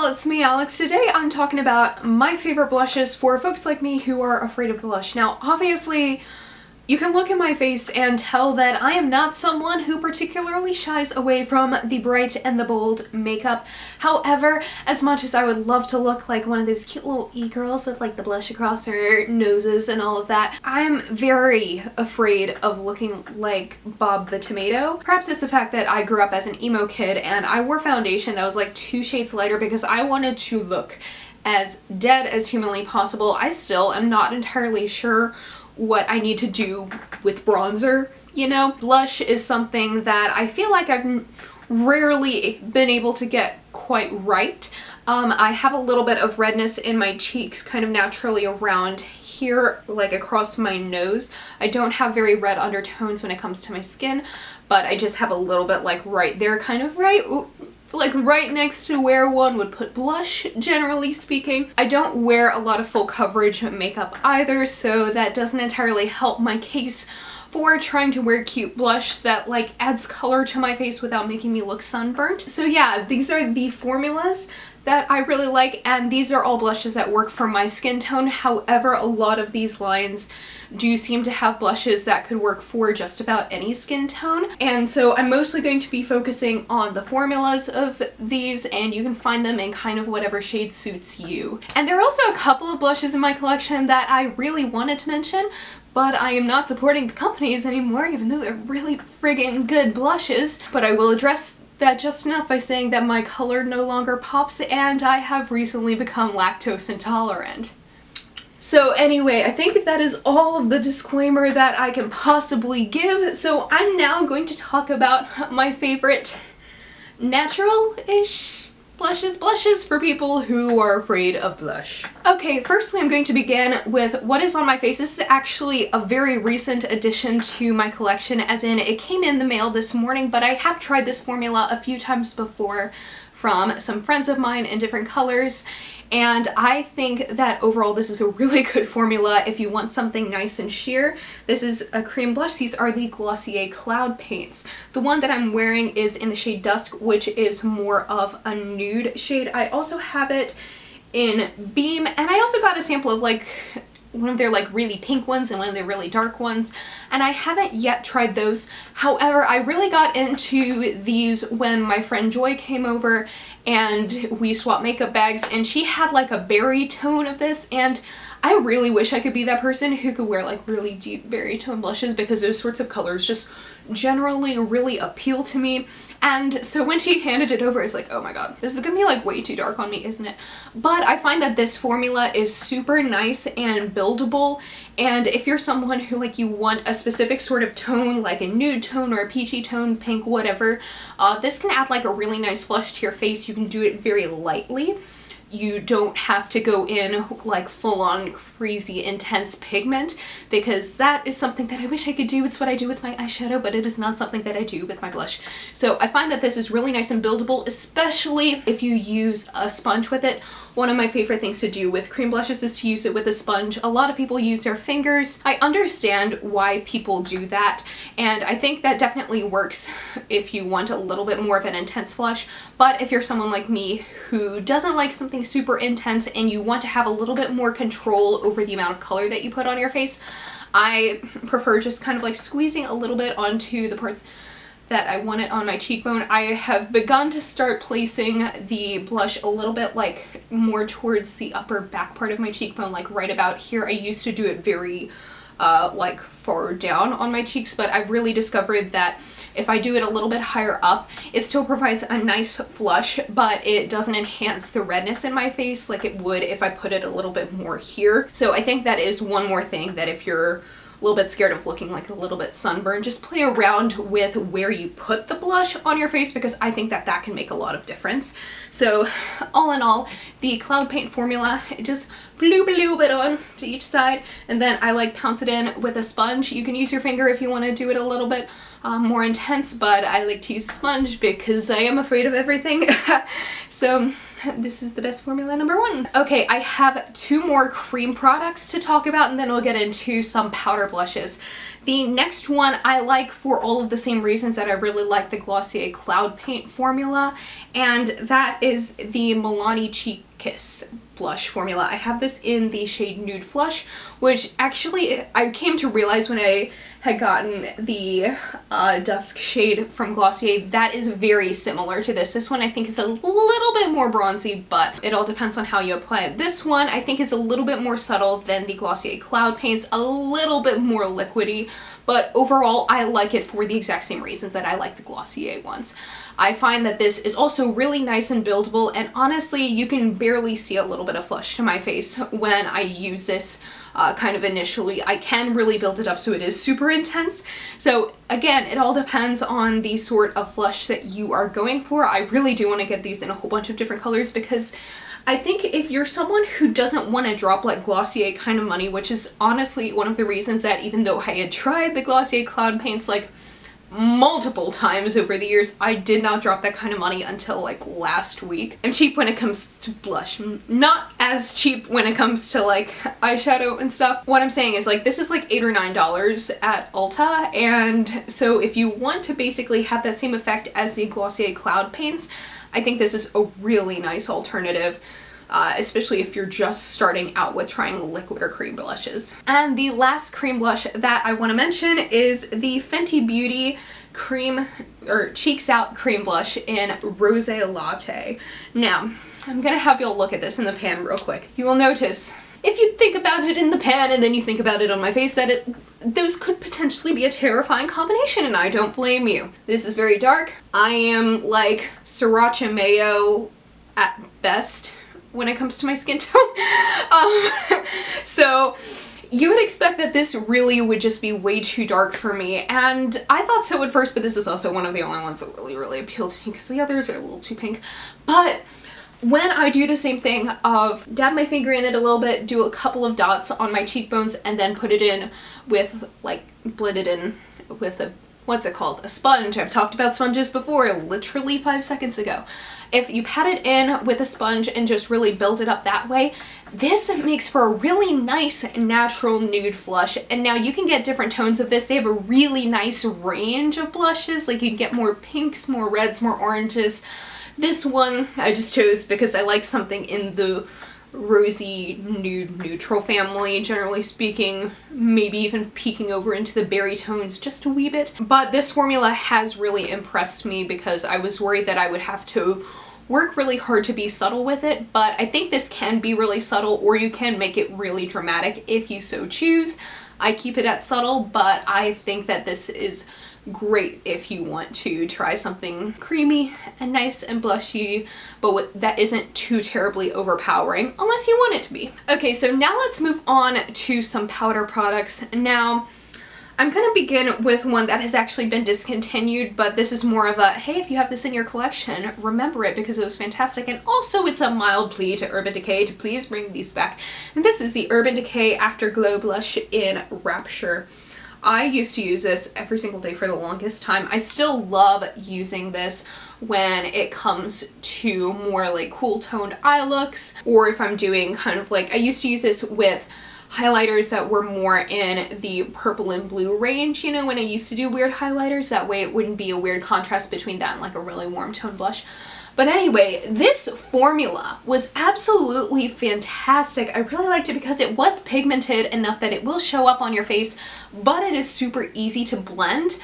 y'all, it's me, Alex. Today I'm talking about my favorite blushes for folks like me who are afraid of blush. Now, obviously, you can look at my face and tell that I am not someone who particularly shies away from the bright and the bold makeup. However, as much as I would love to look like one of those cute little e-girls with like the blush across their noses and all of that, I'm very afraid of looking like Bob the Tomato. Perhaps it's the fact that I grew up as an emo kid and I wore foundation that was like 2 shades lighter because I wanted to look as dead as humanly possible. I still am not entirely sure what I need to do with bronzer, you know? Blush is something that I feel like I've rarely been able to get quite right. I have a little bit of redness in my cheeks kind of naturally around here, like across my nose. I don't have very red undertones when it comes to my skin, but I just have a little bit like right there, kind of right next to where one would put blush, generally speaking. I don't wear a lot of full coverage makeup either, so that doesn't entirely help my case for trying to wear cute blush that like adds color to my face without making me look sunburnt. So yeah, these are the formulas that I really like, and these are all blushes that work for my skin tone. However, a lot of these lines do seem to have blushes that could work for just about any skin tone. And so I'm mostly going to be focusing on the formulas of these, and you can find them in kind of whatever shade suits you. And there are also a couple of blushes in my collection that I really wanted to mention, but I am not supporting the companies anymore, even though they're really friggin' good blushes. But I will address that just enough by saying that my color no longer pops and I have recently become lactose intolerant. So anyway, I think that is all of the disclaimer that I can possibly give. So I'm now going to talk about my favorite natural-ish blushes for people who are afraid of blush. Okay, firstly I'm going to begin with what is on my face. This is actually a very recent addition to my collection, as in it came in the mail this morning, but I have tried this formula a few times before from some friends of mine in different colors, and I think that overall this is a really good formula if you want something nice and sheer. This is a cream blush. These are the Glossier Cloud Paints. The one that I'm wearing is in the shade Dusk, which is more of a nude shade. I also have it in Beam, and I also got a sample of like one of their like really pink ones and one of their really dark ones, and I haven't yet tried those. However, I really got into these when my friend Joy came over and we swapped makeup bags, and she had like a berry tone of this, and I really wish I could be that person who could wear like really deep berry tone blushes, because those sorts of colors just generally really appeal to me. And so when she handed it over, it's like, oh my god, this is gonna be like way too dark on me, isn't it? But I find that this formula is super nice and buildable, and if you're someone who like you want a specific sort of tone, like a nude tone or a peachy tone, pink, whatever, this can add like a really nice flush to your face. You can do it very lightly. You don't have to go in like full-on crazy intense pigment, because that is something that I wish I could do. It's what I do with my eyeshadow, but it is not something that I do with my blush. So I find that this is really nice and buildable, especially if you use a sponge with it. One of my favorite things to do with cream blushes is to use it with a sponge. A lot of people use their fingers. I understand why people do that, and I think that definitely works if you want a little bit more of an intense flush. But if you're someone like me who doesn't like something super intense and you want to have a little bit more control over the amount of color that you put on your face, I prefer just kind of like squeezing a little bit onto the parts that I want it on my cheekbone. I have begun to start placing the blush a little bit like more towards the upper back part of my cheekbone, like right about here. I used to do it very like far down on my cheeks, but I've really discovered that if I do it a little bit higher up, it still provides a nice flush, but it doesn't enhance the redness in my face like it would if I put it a little bit more here. So I think that is one more thing that if you're a little bit scared of looking like a little bit sunburned, just play around with where you put the blush on your face, because I think that that can make a lot of difference. So all in all, the Cloud Paint formula, just bloop a little bit on to each side, and then I like pounce it in with a sponge. You can use your finger if you want to do it a little bit more intense, but I like to use a sponge because I am afraid of everything. So this is the best formula number 1. Okay, I have 2 more cream products to talk about, and then we'll get into some powder blushes. The next one I like for all of the same reasons that I really like the Glossier Cloud Paint formula, and that is the Milani Cheek Kiss blush formula. I have this in the shade Nude Flush, which actually I came to realize when I had gotten the dusk shade from Glossier, that is very similar to this. This one I think is a little bit more bronzy, but it all depends on how you apply it. This one I think is a little bit more subtle than the Glossier Cloud Paints, a little bit more liquidy, but overall I like it for the exact same reasons that I like the Glossier ones. I find that this is also really nice and buildable, and honestly you can barely see a little bit of flush to my face when I use this kind of initially. I can really build it up so it is super intense. So again, it all depends on the sort of flush that you are going for. I really do want to get these in a whole bunch of different colors because I think if you're someone who doesn't want to drop like Glossier kind of money, which is honestly one of the reasons that even though I had tried the Glossier Cloud Paints like multiple times over the years, I did not drop that kind of money until like last week. I'm cheap when it comes to blush, not as cheap when it comes to like eyeshadow and stuff. What I'm saying is like this is like $8 or $9 at Ulta, and so if you want to basically have that same effect as the Glossier Cloud Paints, I think this is a really nice alternative. Especially if you're just starting out with trying liquid or cream blushes. And the last cream blush that I want to mention is the Fenty Beauty cream or Cheeks Out cream blush in Rosé Latte. Now, I'm gonna have y'all look at this in the pan real quick. You will notice if you think about it in the pan and then you think about it on my face that those could potentially be a terrifying combination, and I don't blame you. This is very dark. I am like sriracha mayo at best when it comes to my skin tone. So you would expect that this really would just be way too dark for me, and I thought so at first, but this is also one of the only ones that really appealed to me because the others are a little too pink. But when I do the same thing of dab my finger in it a little bit, do a couple of dots on my cheekbones, and then put it in with like blend it in with a what's it called? A sponge. I've talked about sponges before, literally 5 seconds ago. If you pat it in with a sponge and just really build it up that way, this makes for a really nice natural nude flush. And now you can get different tones of this. They have a really nice range of blushes. Like you can get more pinks, more reds, more oranges. This one I just chose because I like something in the rosy nude neutral family, generally speaking, maybe even peeking over into the berry tones just a wee bit. But this formula has really impressed me because I was worried that I would have to work really hard to be subtle with it, but I think this can be really subtle, or you can make it really dramatic if you so choose. I keep it at subtle, but I think that this is great if you want to try something creamy and nice and blushy, but that isn't too terribly overpowering, unless you want it to be. Okay, so now let's move on to some powder products. Now, I'm gonna begin with one that has actually been discontinued, but this is more of a, hey, if you have this in your collection, remember it because it was fantastic, and also it's a mild plea to Urban Decay to please bring these back. And this is the Urban Decay Afterglow Blush in Rapture. I used to use this every single day for the longest time. I still love using this when it comes to more like cool toned eye looks, or if I'm doing kind of like, I used to use this with highlighters that were more in the purple and blue range, you know, when I used to do weird highlighters, that way it wouldn't be a weird contrast between that and like a really warm tone blush. But anyway, this formula was absolutely fantastic. I really liked it because it was pigmented enough that it will show up on your face, but it is super easy to blend,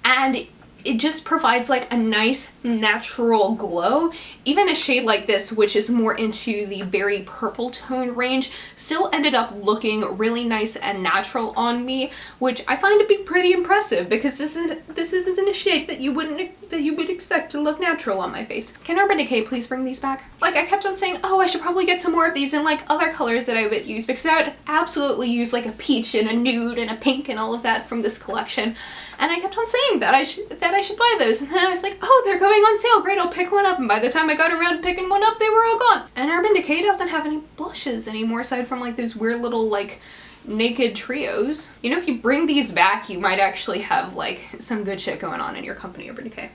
and it just provides like a nice natural glow. Even a shade like this, which is more into the berry purple tone range, still ended up looking really nice and natural on me, which I find to be pretty impressive because this isn't a shade that you would expect to look natural on my face. Can Urban Decay please bring these back? Like, I kept on saying, oh, I should probably get some more of these in like other colors that I would use, because I would absolutely use like a peach and a nude and a pink and all of that from this collection. And I kept on saying that I should buy those, and then I was like, oh, they're going on sale, great, I'll pick one up. And by the time I got around to picking one up, they were all gone. And Urban Decay doesn't have any blushes anymore aside from like those weird little like naked trios. You know, if you bring these back, you might actually have like some good shit going on in your company, Urban Decay.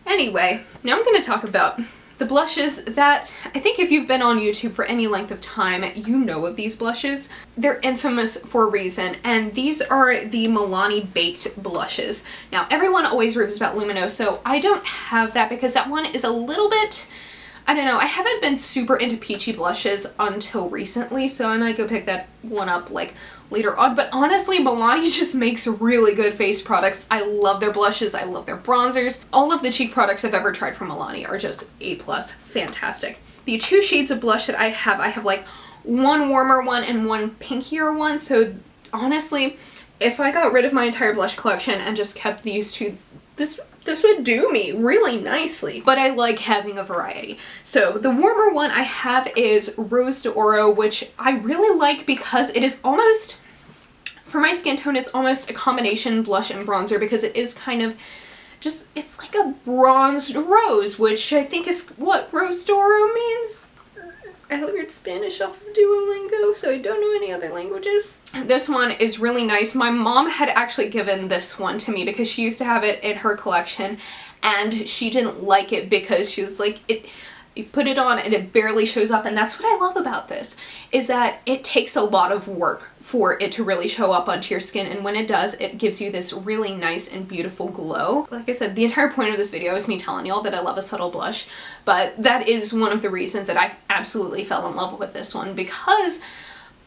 Anyway, now I'm gonna talk about the blushes that I think if you've been on YouTube for any length of time, you know of these blushes. They're infamous for a reason, and these are the Milani Baked blushes. Now, everyone always raves about Luminoso. I don't have that because that one is a little bit, I don't know, I haven't been super into peachy blushes until recently, so I might go pick that one up like later on. But honestly, Milani just makes really good face products. I love their blushes, I love their bronzers. All of the cheek products I've ever tried from Milani are just A+, fantastic. The two shades of blush that I have like one warmer one and one pinkier one, so honestly, if I got rid of my entire blush collection and just kept these two, this would do me really nicely, but I like having a variety. So the warmer one I have is Rose d'Oro, which I really like because it is almost, for my skin tone, it's almost a combination blush and bronzer because it is kind of just, it's like a bronzed rose, which I think is what Rose d'Oro means. I learned Spanish off of Duolingo, so I don't know any other languages. This one is really nice. My mom had actually given this one to me because she used to have it in her collection, and she didn't like it because she was like, you put it on and it barely shows up. And that's what I love about this, is that it takes a lot of work for it to really show up onto your skin, and when it does, it gives you this really nice and beautiful glow. Like I said, the entire point of this video is me telling y'all that I love a subtle blush, but that is one of the reasons that I absolutely fell in love with this one, because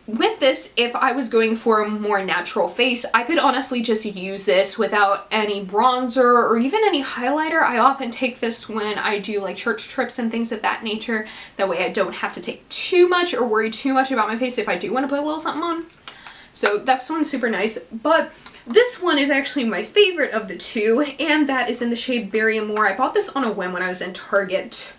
with this, if I was going for a more natural face, I could honestly just use this without any bronzer or even any highlighter. I often take this when I do like church trips and things of that nature. That way I don't have to take too much or worry too much about my face if I do want to put a little something on. So that's one's super nice. But this one is actually my favorite of the two, and that is in the shade Berry Amore. I bought this on a whim when I was in Target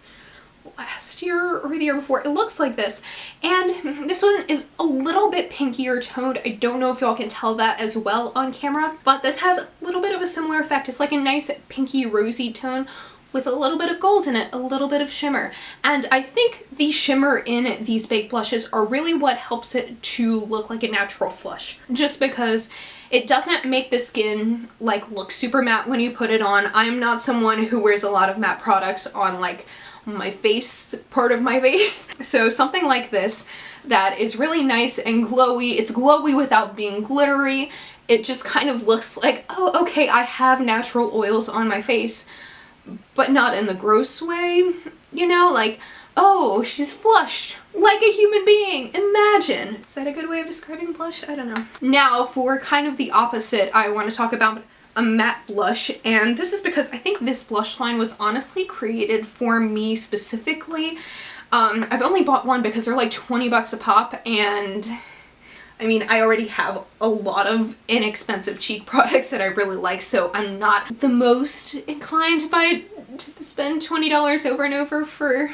last year or the year before. It looks like this, and this one is a little bit pinkier toned. I don't know if y'all can tell that as well on camera, but this has a little bit of a similar effect. It's like a nice pinky rosy tone with a little bit of gold in it, a little bit of shimmer. And I think the shimmer in these baked blushes are really what helps it to look like a natural flush, just because it doesn't make the skin like look super matte when you put it on. I'm not someone who wears a lot of matte products on like my face, part of my face. So something like this that is really nice and glowy. It's glowy without being glittery. It just kind of looks like, oh, okay, I have natural oils on my face, but not in the gross way, you know, like, oh, she's flushed like a human being. Imagine. Is that a good way of describing blush? I don't know. Now for kind of the opposite, I want to talk about a matte blush, and this is because I think this blush line was honestly created for me specifically. I've only bought one because they're like 20 bucks a pop, and I mean, I already have a lot of inexpensive cheek products that I really like, so I'm not the most inclined to spend $20 over and over for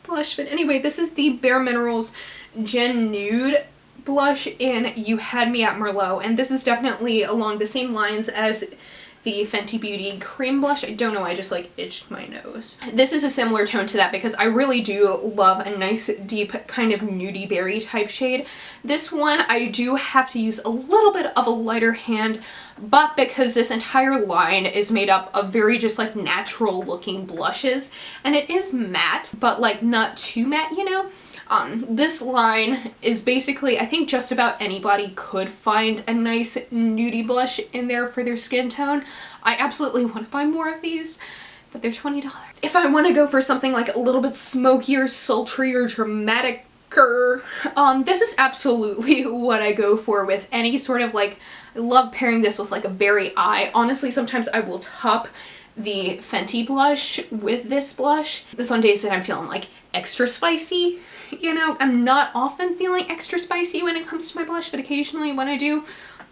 blush. But anyway, this is the BareMinerals GenNude blush in You Had Me at Merlot, and this is definitely along the same lines as the Fenty Beauty cream blush. I don't know, I just like itched my nose. This is a similar tone to that because I really do love a nice deep kind of nudie berry type shade. This one I do have to use a little bit of a lighter hand, but because this entire line is made up of very just like natural looking blushes, and it is matte, but like not too matte, you know? This line is basically, I think just about anybody could find a nice nudie blush in there for their skin tone. I absolutely want to buy more of these, but they're $20. If I want to go for something like a little bit smokier, sultrier, dramaticer, this is absolutely what I go for with any sort of like, I love pairing this with like a berry eye. Honestly, sometimes I will top the Fenty blush with this blush. This on days that I'm feeling like extra spicy. You know, I'm not often feeling extra spicy when it comes to my blush, but occasionally when I do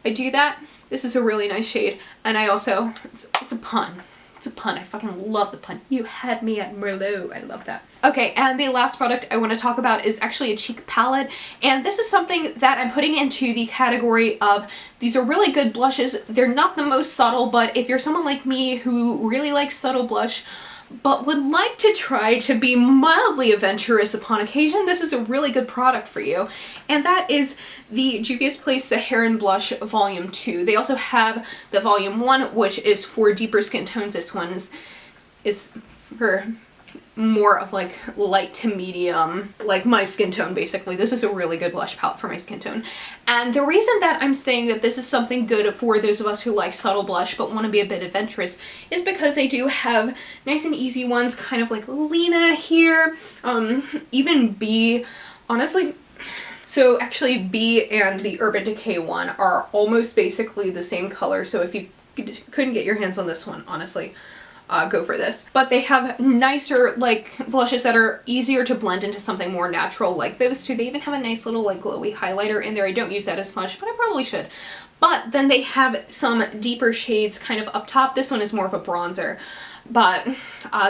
that. This is a really nice shade, and I also, it's a pun. It's a pun. I fucking love the pun. You had me at Merlot. I love that. Okay, and the last product I want to talk about is actually a cheek palette, and this is something that I'm putting into the category of these are really good blushes. They're not the most subtle, but if you're someone like me who really likes subtle blush, but would like to try to be mildly adventurous upon occasion, this is a really good product for you. And that is the Juvia's Place Saharan Blush Volume 2. They also have the Volume 1, which is for deeper skin tones. This one is for more of like light to medium, like my skin tone basically. This is a really good blush palette for my skin tone. And the reason that I'm saying that this is something good for those of us who like subtle blush but want to be a bit adventurous is because I do have nice and easy ones, kind of like Lena here, even B, honestly. So actually B and the Urban Decay one are almost basically the same color, so if you couldn't get your hands on this one, honestly, go for this. But they have nicer like blushes that are easier to blend into something more natural like those two. They even have a nice little like glowy highlighter in there. I don't use that as much, but I probably should. But then they have some deeper shades kind of up top. This one is more of a bronzer. But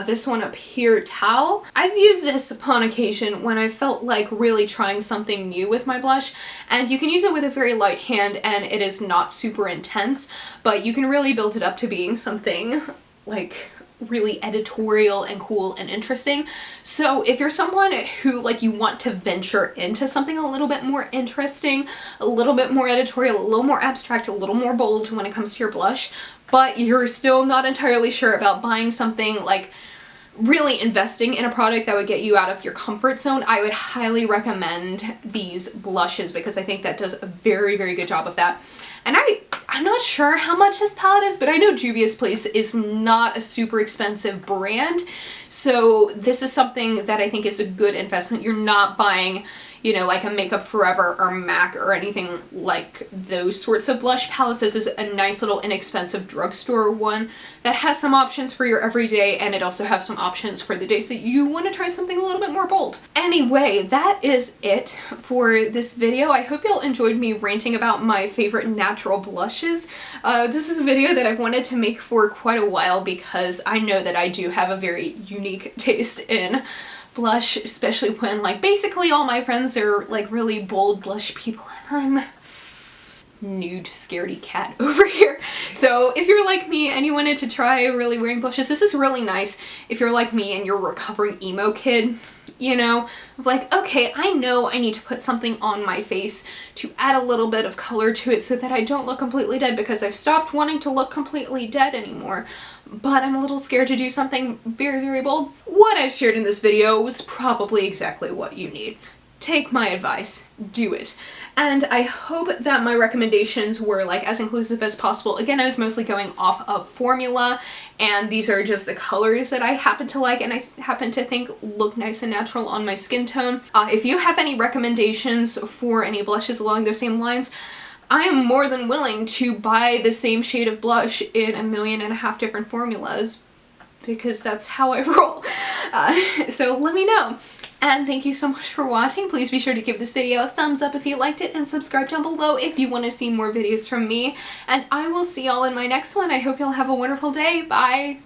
this one up here, Tau, I've used this upon occasion when I felt like really trying something new with my blush, and you can use it with a very light hand and it is not super intense, but you can really build it up to being something like really editorial and cool and interesting. So if you're someone who like you want to venture into something a little bit more interesting, a little bit more editorial, a little more abstract, a little more bold when it comes to your blush, but you're still not entirely sure about buying something, like really investing in a product that would get you out of your comfort zone, I would highly recommend these blushes because I think that does a very, very good job of that. And I'm not sure how much this palette is, but I know Juvia's Place is not a super expensive brand. So this is something that I think is a good investment. You're not buying, you know, like a Makeup Forever or MAC or anything like those sorts of blush palettes. This is a nice little inexpensive drugstore one that has some options for your everyday, and it also has some options for the days that you want to try something a little bit more bold. Anyway, that is it for this video. I hope y'all enjoyed me ranting about my favorite natural blushes. This is a video that I've wanted to make for quite a while because I know that I do have a very unique taste in blush, especially when like basically all my friends are like really bold blush people and I'm nude scaredy cat over here. So if you're like me and you wanted to try really wearing blushes, this is really nice if you're like me and you're a recovering emo kid, you know, of like, okay, I know I need to put something on my face to add a little bit of color to it so that I don't look completely dead because I've stopped wanting to look completely dead anymore. But I'm a little scared to do something very, very bold. What I've shared in this video was probably exactly what you need. Take my advice, do it. And I hope that my recommendations were like as inclusive as possible. Again, I was mostly going off of formula, and these are just the colors that I happen to like and I happen to think look nice and natural on my skin tone. If you have any recommendations for any blushes along those same lines, I am more than willing to buy the same shade of blush in 1.5 million different formulas because that's how I roll. So let me know. And thank you so much for watching. Please be sure to give this video a thumbs up if you liked it and subscribe down below if you want to see more videos from me. And I will see y'all in my next one. I hope y'all have a wonderful day. Bye!